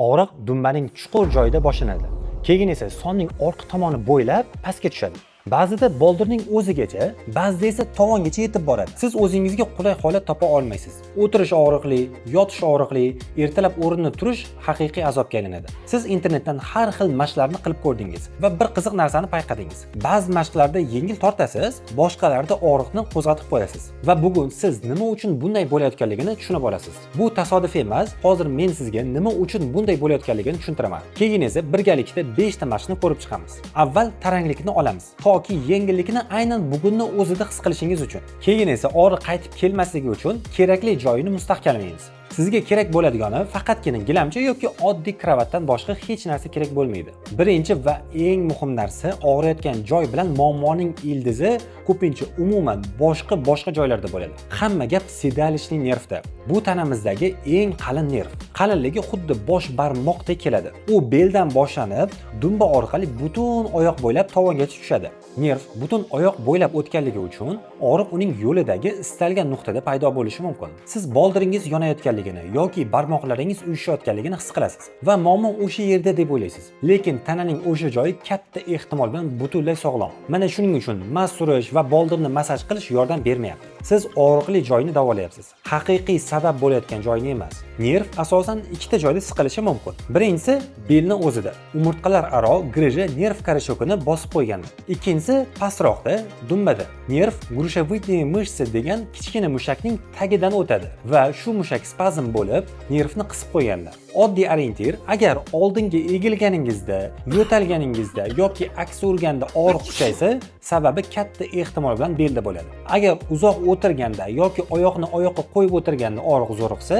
Og'riq dumbaning chuqur joyida boshlanadi. Keyin esa sonning orqa tomoni bo'ylab pastga tushadi. Ba'zida boldirning o'zigacha, ba'zida esa tovongacha yetib boradi. Siz o'zingizga qulay holat topa olmaysiz. O'tirish og'riqli, yotish og'riqli, ertalab o'rinda turish haqiqiy azobga aylanadi. Siz internetdan har xil mashqlarni qilib ko'rdingiz va bir qiziq narsani payqadingiz. Ba'zi mashqlarda yengil tortasiz, boshqalarda og'riqni qo'zg'atib qo'yasiz. Va bugun siz nima uchun bunday bo'layotganligini tushunib olasiz. Bu tasodif emas. Hozir men sizga nima uchun bunday bo'layotganligini tushuntiraman. Keyin esa birgalikda 5 ta mashqni ko'rib chiqamiz. Avval taranglikni olamiz. Toki yengillikni aynan bugunni o'zida his qilishingiz uchun. Keyin esa og'riq qaytib kelmasligi uchun kerakli joyini mustahkamlaymiz. Sizga kerak bo'ladigan faqatgina gilamcha yoki oddiy kravatdan boshqa hech narsa kerak bo'lmaydi. Birinchi va eng muhim narsa og'riyotgan joy bilan muammoning ildizi ko'pincha umuman boshqa joylarda bo'ladi. Hamma gap sedalishning nervda. Bu tanamizdagi eng qalin nerv. Qalinligi xuddi bosh barmoqdek keladi. U beldan boshlanib, dumba orqali butun oyoq bo'ylab tovongacha tushadi. Nerv butun oyoq bo'ylab o'tganligi uchun og'riq uning yo'lidagi istalgan nuqtada paydo bo'lishi mumkin. Siz boldiringiz yonayotganligini yoki barmoqlaringiz uyushayotganligini his qilasiz va muammo o'sha yerda deb o'ylaysiz. Lekin tananing o'sha joyi katta ehtimol bilan butunlay sog'lom. Mana shuning uchun mas surish va boldirni massaj qilish yordam bermayapti. Siz og'riqli joyni davolayapsiz. Haqiqiy sabab bo'layotgan joyni emas. Nerv asosan ikkita joyda siqilishi mumkin. Birinchisi belni o'zida. Umurtqalar aro grija nerv korishokini bosib qo'yganda. Ikkinchisi pastroqda, dumbada. Nerv grushovitniy mышцы degan kichkina mushakning tagidan o'tadi va shu mushak spazm bo'lib, nervni qisib qo'yganda. Oddiy orientir, agar oldinga egilganingizda, yo'talganingizda yoki aksi urganda og'riq kuchaysa, sababi katta ehtimol bilan belda bo'ladi. Agar uzoq o'tirganda yoki oyoqni oyoqqa qo'yib o'tirganda og'riq zo'riqsa,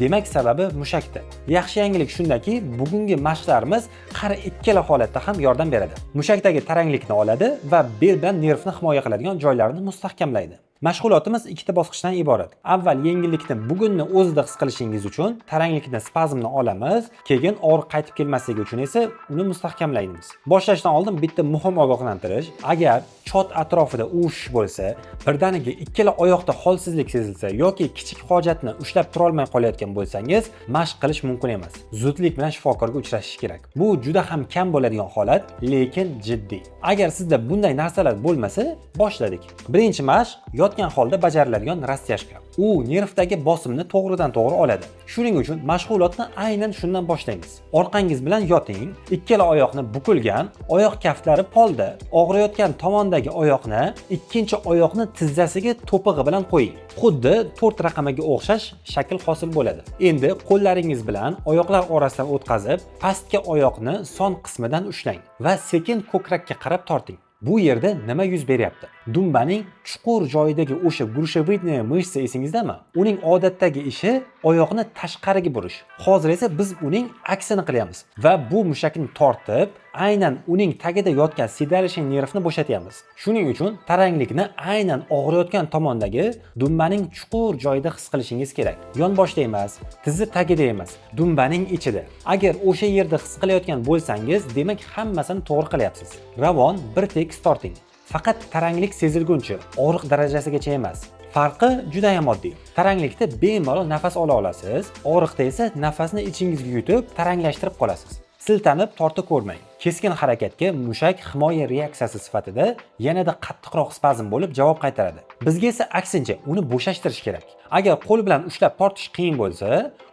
demak sababi mushakda. Yaxshi yangilik shundaki, bugungi mashqlarimiz har ikkala holatda ham yordam beradi. Mushakdagi taranglikni oladi va bel bilan nervni himoya qiladigan joylarni mustahkamlaydi. Mashg'ulotimiz ikkita bosqichdan iborat. Avval yengillikni bugunni o'zida his qilishingiz uchun taranglikni spazmni olamiz, keyin og'riq qaytib kelmasligi uchun esa uni mustahkamlaymiz. Boshlashdan oldin bitta muhim ogohlantirish: agar chot atrofida uvishish bo'lsa, birdaniga ikkala oyoqda holsizlik sezilsa yoki kichik hojatni ushlab tura olmay qolayotgan bo'lsangiz, mashq qilish mumkin emas. Zudlik bilan shifokorga uchrashish kerak. Bu juda ham kam bo'ladigan holat, lekin jiddiy. Agar sizda bunday narsalar bo'lmasa, boshladik. Birinchi mashq yotgan holda bajariladigan rastyashka. U nervdagi bosimni to'g'ridan-to'g'ri oladi. Shuning uchun mashg'ulotni aynan shundan boshlaymiz. Orqangiz bilan yoting, ikkala oyoqni bukilgan, oyoq kaftlari polda. Og'riyotgan tomondagi oyoqni ikkinchi oyoqni tizzasiga to'pig'i bilan qo'ying. Xuddi 4 raqamiga o'xshash shakl hosil bo'ladi. Endi qo'llaringiz bilan oyoqlar orasidan o'tkazib, pastki oyoqni son qismidan ushlang va sekin ko'krakka qarab torting. Bu yerda nima yuz beryapti? Dumbaning chuqur joyidagi o'sha grushovitniy mышцы esingizdami? Uning odatdagi ishi oyoqni tashqariga burish. Hozir esa biz uning aksini qilyapmiz va bu mushakni tortib, aynan uning tagida yotgan sedalishning nervni bo'shatyapmiz. Shuning uchun taranglikni aynan og'riyotgan tomondagi dumbaning chuqur joyida his qilishingiz kerak. Yonboshda emas, tizi tagida emas, dumbaning ichida. Agar o'sha yerda his qilayotgan bo'lsangiz, demak hammasini to'g'ri qilyapsiz. Ravon bir tekis torting. Faqat taranglik sezilguncha, og'riq darajasigacha emas. Farqi juda ham oddiy. Taranglikda bemalol nafas ola olasiz, og'riqda esa nafasni ichingizga yutib, taranglashtirib qolasiz. Siltanib tortib ko'rmang. Keskin harakatga mushak himoya reaksiyasi sifatida yanada qattiqroq spazm bo'lib javob qaytaradi. Bizga esa aksincha uni bo'shashtirish kerak. Agar qo'l bilan ushlab tortish qiyin bo'lsa,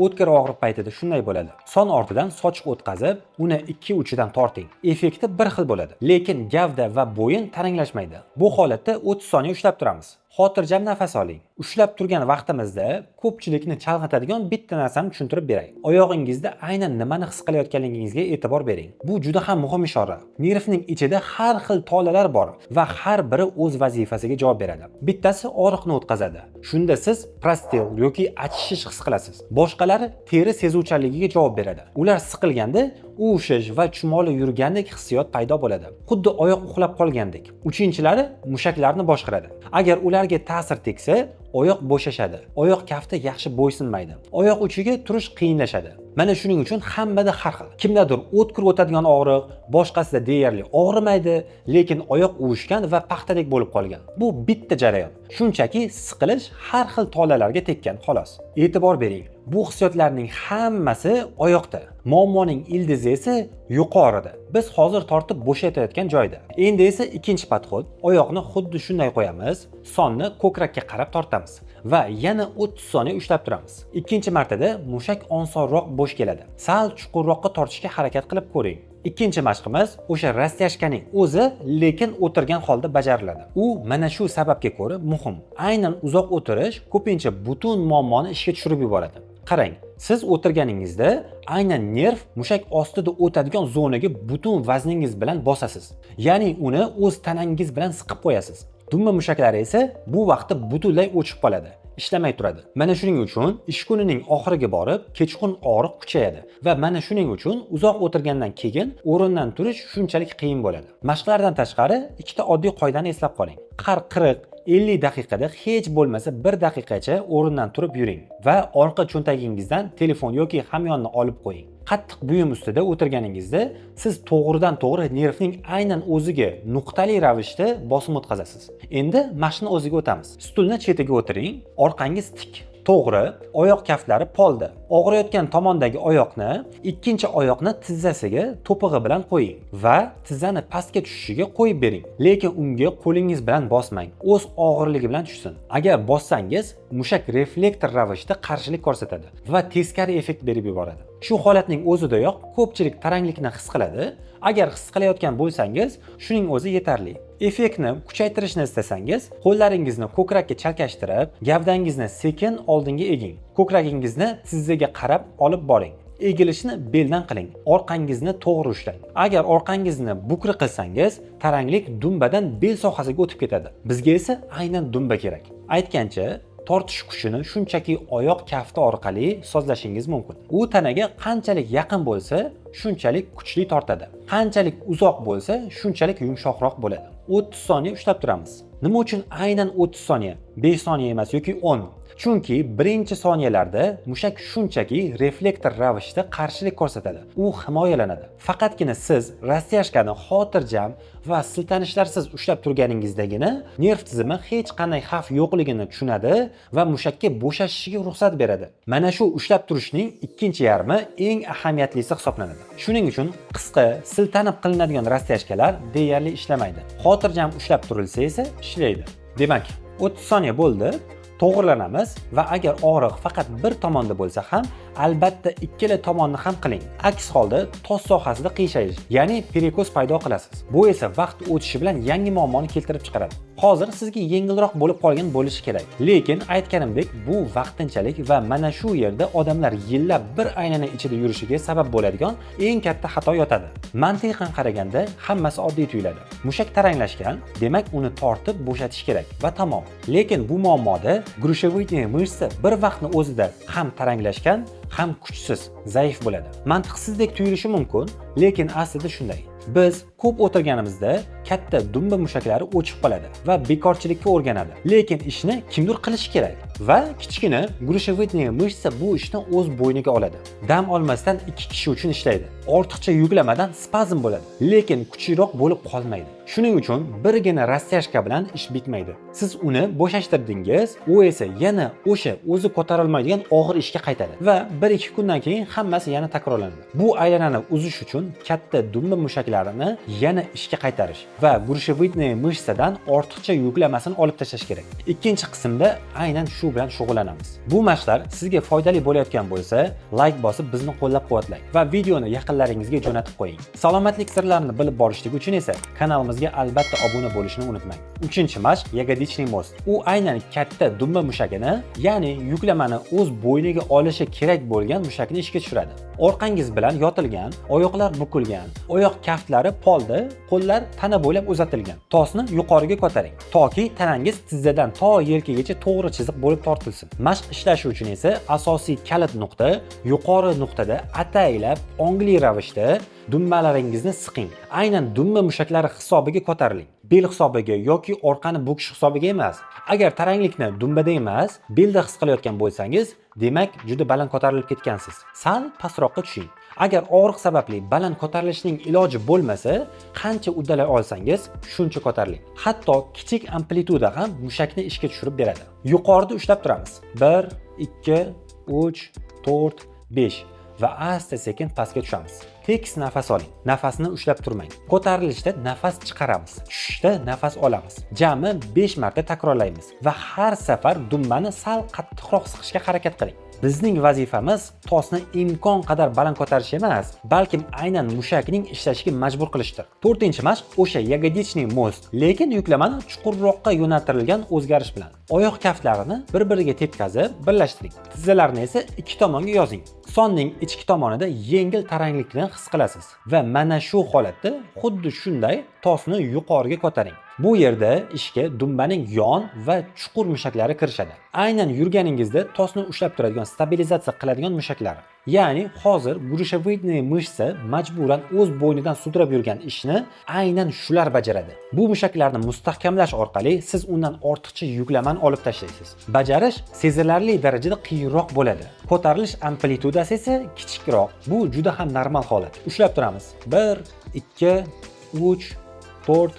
o'tkir og'riq paytida shunday bo'ladi. Son ortidan sochiq o'tkazib, uni ikki uchidan torting. Effekti bir xil bo'ladi, lekin gavda va bo'yin taranglashmaydi. Bu holatda 30 soniya ushlab turamiz. Xotirjam nafas oling. Ushlab turgan vaqtimizda ko'pchilikni chalg'itadigan bitta narsani tushuntirib beray. Oyog'ingizda aynan nimani his qilayotganligingizga e'tibor bering. Bu juda ham muhim ishora. Nervning ichida har xil tolalar bor va har biri o'z vazifasiga javob beradi. Bittasi og'riqni o'tkazadi. Shunda siz prostil yoki achishish his qilasiz. Boshqalari teri sezuvchanligiga javob beradi. Ular siqilganda uvishish va chumoli yurgandek hissiyot paydo bo'ladi. Xuddi oyoq uxlab qolgandek. Uchinchilari mushaklarni boshqaradi. Agar ularga ta'sir tegsa, oyoq bo'shashadi. Oyoq kafti yaxshi bo'ysunmaydi. Oyoq uchiga turish qiyinlashadi. Mana shuning uchun hammada har xil. Kimdadir o'tkir o'tadigan og'riq, boshqasida deyarli og'rimaydi, lekin oyoq uvishgan va paxtadek bo'lib qolgan. Bu bitta jarayon. Shunchaki siqilish har xil tolalarga tekkan, xolos. E'tibor bering. Bu hissiyotlarning hammasi oyoqda. Muammoning ildizi esa yuqorida. Biz hozir tortib bo'shatayotgan joyda. Endi esa ikkinchi podxod. Oyoqni xuddi shunday qo'yamiz, sonni ko'krakka qarab tortamiz va yana 30 soniya ushlab turamiz. Ikkinchi martada mushak osonroq bo'sh keladi. Sal chuqurroqqa tortishga harakat qilib ko'ring. Ikkinchi mashqimiz o'sha rastyashkaning o'zi, lekin o'tirgan holda bajariladi. U mana shu sababga ko'ra muhim. Aynan uzoq o'tirish ko'pincha butun muammoni ishga tushirib yuboradi. Qarang, siz o'tirganingizda aynan nerv mushak ostida o'tadigan zonaga butun vazningiz bilan bosasiz. Ya'ni uni o'z tanangiz bilan siqib qo'yasiz. Dumma mushaklari esa bu vaqtda butunlay o'chib qoladi, ishlamay turadi. Mana shuning uchun ish kunining oxiriga borib kechqurun og'riq kuchayadi va mana shuning uchun uzoq o'tirgandan keyin o'rindan turish shunchalik qiyin bo'ladi. Mashqlardan tashqari ikkita oddiy qoidani eslab qoling. Har 40-50 daqiqada hech bo'lmasa 1 daqiqacha o'rindan turib yuring va orqa cho'ntagingizdan telefon yoki hamyonni olib qo'ying. Qattiq buyum ustida o'tirganingizda siz to'g'ridan to'g'ri nervning aynan o'ziga nuqtali ravishda bosim o'tkazasiz. Endi mashqni o'ziga o'tamiz. Stulni chetiga o'tiring, orqangiz tik. To'g'ri, oyoq kaftlari polda. Og'riyotgan tomondagi oyoqni ikkinchi oyoqni tizzasiga to'pig'i bilan qo'ying va tizzani pastga tushishiga qo'yib bering. Lekin unga qo'lingiz bilan bosmang. O'z og'irligi bilan tushsin. Agar bossangiz, mushak reflektor ravishda qarshilik ko'rsatadi va teskari effekt berib yuboradi. Shu holatning o'zidayoq ko'pchilik taranglikni his qiladi. Agar his qilayotgan bo'lsangiz, shuning o'zi yetarli. Effektni kuchaytirishni istasangiz, qo'llaringizni ko'krakka chalkashtirib, gavdangizni sekin oldinga eging. Ko'kragingizni tizzaga qarab olib boring. Egilishni beldan qiling. Orqangizni to'g'ri ushlang. Agar orqangizni bukri qilsangiz, taranglik dumbadan bel sohasiga o'tib ketadi. Bizga esa aynan dumba kerak. Aytgancha, tortish kuchini shunchaki oyoq kafti orqali sozlashingiz mumkin. U tanaga qanchalik yaqin bo'lsa, shunchalik kuchli tortadi. Qanchalik uzoq bo'lsa, shunchalik yumshoqroq bo'ladi. 30 soniya ushlab turamiz. Nima uchun aynan 30 soniya? 5 soniya emas yoki 10? Chunki birinchi soniyalarda mushak shunchaki reflektor ravishda qarshilik ko'rsatadi. U himoyalanadi. Faqatgina siz rastyashkani xotirjam va siltanishlarsiz ushlab turganingizdagina nerv tizimi hech qanday xavf yo'qligini tushunadi va mushakka bo'shashishiga ruxsat beradi. Mana shu ushlab turishning ikkinchi yarmi eng ahamiyatlisi hisoblanadi. Shuning uchun qisqa, siltanib qilinadigan rastyashkalar deyarli ishlamaydi. Xotirjam ushlab turilsa esa ishlaydi. Demak, 30 soniya bo'ldi. To'g'rilanamiz va agar og'riq faqat bir tomonda bo'lsa ham, albatta ikkala tomonni ham qiling. Aks holda tos sohasida qiyshayish, ya'ni perikoz paydo qilasiz. Bu esa vaqt o'tishi bilan yangi muammoni keltirib chiqaradi. Hozir sizga yengilroq bo'lib qolgan bo'lishi kerak. Lekin aytganimdek, bu vaqtinchalik va mana shu yerda odamlar yillab bir aylana ichida yurishiga sabab bo'ladigan eng katta xato yotadi. Mantiqan qaraganda hammasi oddiy tuyuladi. Mushak taranglashgan, demak uni tortib bo'shatish kerak va tamom. Lekin bu muammoda grushevoidniy mышца bir vaqtni o'zida ham taranglashgan, ham kuchsiz, zaif bo'ladi. Mantiqsizdek tuyulishi mumkin, lekin aslida shunday. Biz ko'p o'tirganimizda katta dumba mushaklari o'chib qoladi va bekorchilikka o'rganadi. Lekin ishni kimdir qilishi kerak va kichkina grushevoidniy mышца bu ishni o'z bo'yniga oladi. Dam olmasdan 2 kishi uchun ishlaydi. Ortiqcha yuklamadan spazm bo'ladi, lekin kuchliroq bo'lib qolmaydi. Shuning uchun birgina rastyashka bilan ish bitmaydi. Siz uni bo'shashtirdingiz, u esa yana o'sha o'zi ko'tarilmaydigan og'ir ishga qaytadi va 1-2 kundan keyin hammasi yana takrorlanadi. Bu aylanani uzish uchun katta dumba mushaklarini yana ishga qaytarish va grushevoidniy mышцаdan ortiqcha yuklamasini olib tashlash kerak. Ikkinchi qismda aynan shu bilan shug'ullanamiz. Bu mashqlar sizga foydali bo'layotgan bo'lsa, like bosib bizni qo'llab-quvvatlang va videoni yaqinlaringizga jo'natib qo'ying. Salomatlik sirlarini bilib borishlik uchun esa kanalimizga albatta obuna bo'lishni unutmang. 3-mashq yagodichniy most. U aynan katta dumba mushagini, ya'ni yuklamani o'z bo'yniga olishi kerak bo'lgan mushakni ishga tushiradi. Orqangiz bilan yotilgan, oyoqlar bukilgan, oyoq kaftlari polda, qo'llar tana bo'ylab uzatilgan. Tosni yuqoriga ko'taring, toki tanangiz tizzadan to yelkagacha to'g'ri chiziq bo'lib tortilsin. Mashq ishlashi uchun esa asosiy kalit nuqta yuqori nuqtada ataylab ongli ravishda dumbalaringizni siqing. Aynan dumba mushaklari hisobiga ko'tariling. Bel hisobiga yoki orqani bukish hisobiga emas. Agar taranglikni dumbada emas, belda his qilayotgan bo'lsangiz, demak juda baland ko'tarilib ketgansiz. Sal pastroqqa tushing. Agar og'riq sababli baland ko'tarilishning iloji bo'lmasa, qancha uddalay olsangiz, shuncha ko'tariling. Hatto kichik amplituda ham mushakni ishga tushirib beradi. Yuqorida ushlab turamiz. 1, 2, 3, 4, 5 va asta-sekin pastga tushamiz. Tekis nafas oling. Nafasni ushlab turmang. Ko'tarilishda nafas chiqaramiz. Tushishda nafas olamiz. Jami 5 marta takrorlaymiz va har safar dumbani sal qattiqroq siqishga harakat qiling. Bizning vazifamiz tosni imkon qadar baland ko'tarish emas, balkim aynan mushakning ishlashiga majbur qilishdir. 4-mashq o'sha yagodichniy most, lekin yuklamani chuqurroqqa yo'naltirilgan o'zgarish bilan. Oyoq kaftlarini bir-biriga tetkazib, birlashtiring. Tizzalarni esa ikki tomonga yozing. Sonning ichki tomonida yengil taranglikni his qilasiz va mana shu holatda xuddi shunday tosni yuqoriga ko'taring. Bu yerda ishga dumbaning yon va chuqur mushaklari kirishadi. Aynan yurganingizda tosni ushlab turadigan, stabilizatsiya qiladigan mushaklar. Ya'ni hozir grushevoidniy mышца majburan o'z bo'ynidan sudrab yurgan ishni aynan shular bajaradi. Bu mushaklarni mustahkamlash orqali siz undan ortiqcha yuklamani olib tashlaysiz. Bajarish sezilarli darajada qiyinroq bo'ladi. Ko'tarilish amplitudasi esa kichikroq. Bu juda ham normal holat. Ushlab turamiz. 1, 2, 3, 4,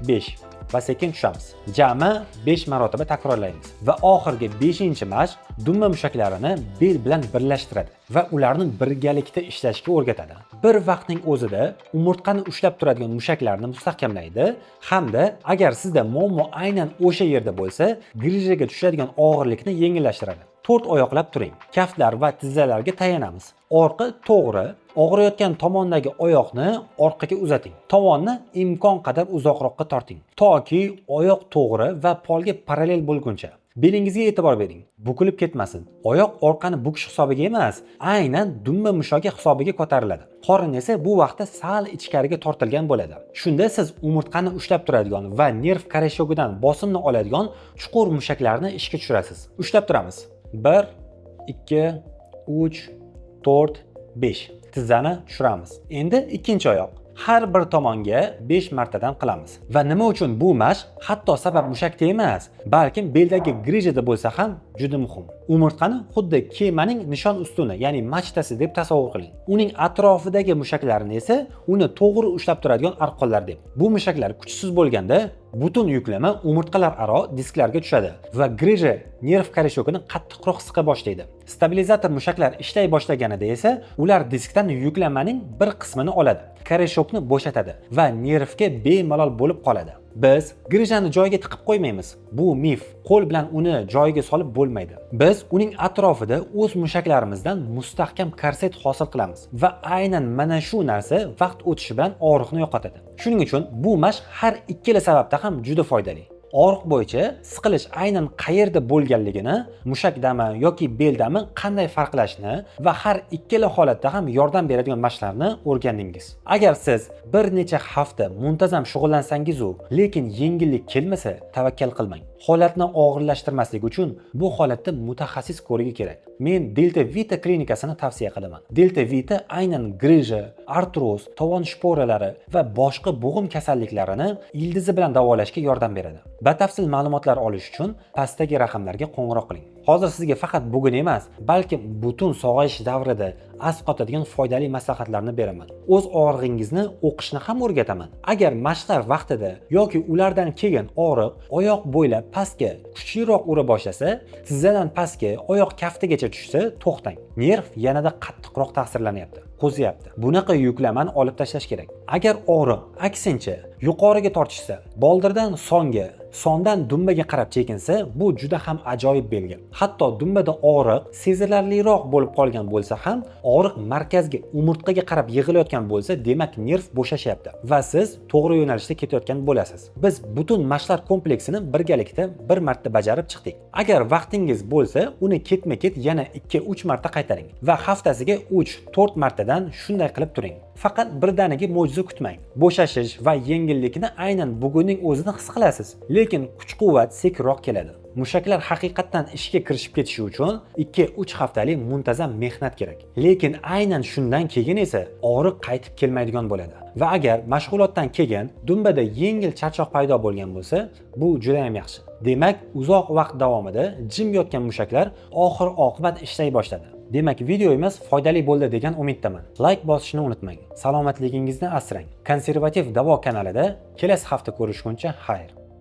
5 va sekin tushamiz. Jami 5 marotaba takrorlaymiz va oxirgi 5-mashq dumba mushaklarini bel bilan birlashtiradi va ularni birgalikda ishlashga o'rgatadi. Bir vaqtning o'zida umurtqani ushlab turadigan mushaklarni mustahkamlaydi hamda agar sizda muammo aynan o'sha yerda bo'lsa, grijjaga tushadigan og'irlikni yengillashtiradi. 4 oyoqlab turing. Kaftlar va tizzalarga tayanamiz. Orqa to'g'ri, og'riyotgan tomondagi oyoqni orqaga uzating. Tovonni imkon qadar uzoqroqqa torting, toki oyoq to'g'ri va polga parallel bo'lguncha. Belingizga e'tibor bering. Bukilib ketmasin. Oyoq orqani bukish hisobiga emas, aynan dumba mushogi hisobiga ko'tariladi. Qorin esa bu vaqtda sal ichkariga tortilgan bo'ladi. Shunda siz umurtqani ushlab turadigan va nerv qarashogidan bosimni oladigan chuqur mushaklarni ishga tushirasiz. Ushlab turamiz. 1, 2, 3, 4, 5. Tizzani tushiramiz. Endi ikkinchi oyoq. Har bir tomonga 5 martadan qilamiz. Va nima uchun bu mashq hatto sabab mushakda emas, balkim beldagi grijjada bo'lsa ham juda muhim. Umurtqani xuddi kemaning nishon ustuni, ya'ni machtasi deb tasavvur qiling. Uning atrofidagi mushaklarni esa uni to'g'ri ushlab turadigan arqonlar deb. Bu mushaklar kuchsiz bo'lganda butun yuklama umurtqalar aro disklarga tushadi va grijja nerv qarashogini qattiqroq siqa boshlaydi. Stabilizator mushaklar ishlay boshlaganida esa ular diskdan yuklamaning bir qismini oladi, qarashogni bo'shatadi va nervga bemalol bo'lib qoladi. Biz grijjani joyiga tiqib qo'ymaymiz. Bu mif. Qo'l bilan uni joyiga solib bo'lmaydi. Biz uning atrofida o'z mushaklarimizdan mustahkam korset hosil qilamiz va aynan mana shu narsa vaqt o'tishi bilan og'riqni yo'qotadi. Shuning uchun bu mashq har ikkala sababda ham juda foydali. Og'riq bo'yicha siqilish aynan qayerda bo'lganligini, mushakdami yoki beldami qanday farqlashni va har ikkala holatda ham yordam beradigan mashqlarni o'rgandingiz. Agar siz bir necha hafta muntazam shug'ullansangiz, lekin yengillik kelmasa, tavakkal qilmang. Holatni og'irlashtirmaslik uchun bu holatda mutaxassis ko'rigi kerak. Men Delta Vita klinikasini tavsiya qilaman. Delta Vita aynan grijja, artroz, tovon shporalari va boshqa bo'g'im kasalliklarini ildizi bilan davolashga yordam beradi. Batafsil ma'lumotlar olish uchun pastdagi raqamlarga qo'ng'iroq qiling. Hozir sizga faqat bugun emas, balki butun sog'ayish davrida asqotadigan foydali maslahatlarni beraman. O'z og'rig'ingizni o'qishni ham o'rgataman. Agar mashqlar vaqtida yoki ulardan keyin og'riq oyoq bo'ylab pastga kuchliroq ura boshlasa, tizzadan pastga oyoq kaftigacha tushsa, to'xtang. Nerv yanada qattiqroq ta'sirlanyapti, qo'ziyapti. Bunaqa yuklamani olib tashlash kerak. Agar og'riq aksincha yuqoriga tortishsa, boldirdan songa, sondan dumbaga qarab chekinsa, bu juda ham ajoyib belgi. Hatto dumbada og'riq sezilarliroq bo'lib qolgan bo'lsa ham, og'riq markazga, umurtqaga qarab yig'ilayotgan bo'lsa, demak nerv bo'shashyapti va siz to'g'ri yo'nalishda ketayotgan bo'lasiz. Biz butun mashqlar kompleksini birgalikda bir marta bajarib chiqdik. Agar vaqtingiz bo'lsa, uni ketma-ket yana 2-3 marta qaytaring va haftasiga 3-4 martadan shunday qilib turing. Faqat birdaniga mo'jiza kutmang. Bo'shashish va yengillikni aynan bugunning o'zida his qilasiz, lekin kuch-quvvat sekinroq keladi. Mushaklar haqiqatan ishga kirishib ketishi uchun 2-3 haftalik muntazam mehnat kerak. Lekin aynan shundan keyin esa og'riq qaytib kelmaydigan bo'ladi. Va agar mashg'ulotdan keyin dumbada yengil charchoq paydo bo'lgan bo'lsa, bu juda ham yaxshi. Demak, uzoq vaqt davomida jim yotgan mushaklar oxir-oqibat ishlay boshladi. Demak, videomiz foydali bo'ldi degan umiddaman. Like bosishni unutmang. Salomatligingizni asrang. Konservativ davo kanalida kelasi hafta ko'rishguncha xayr.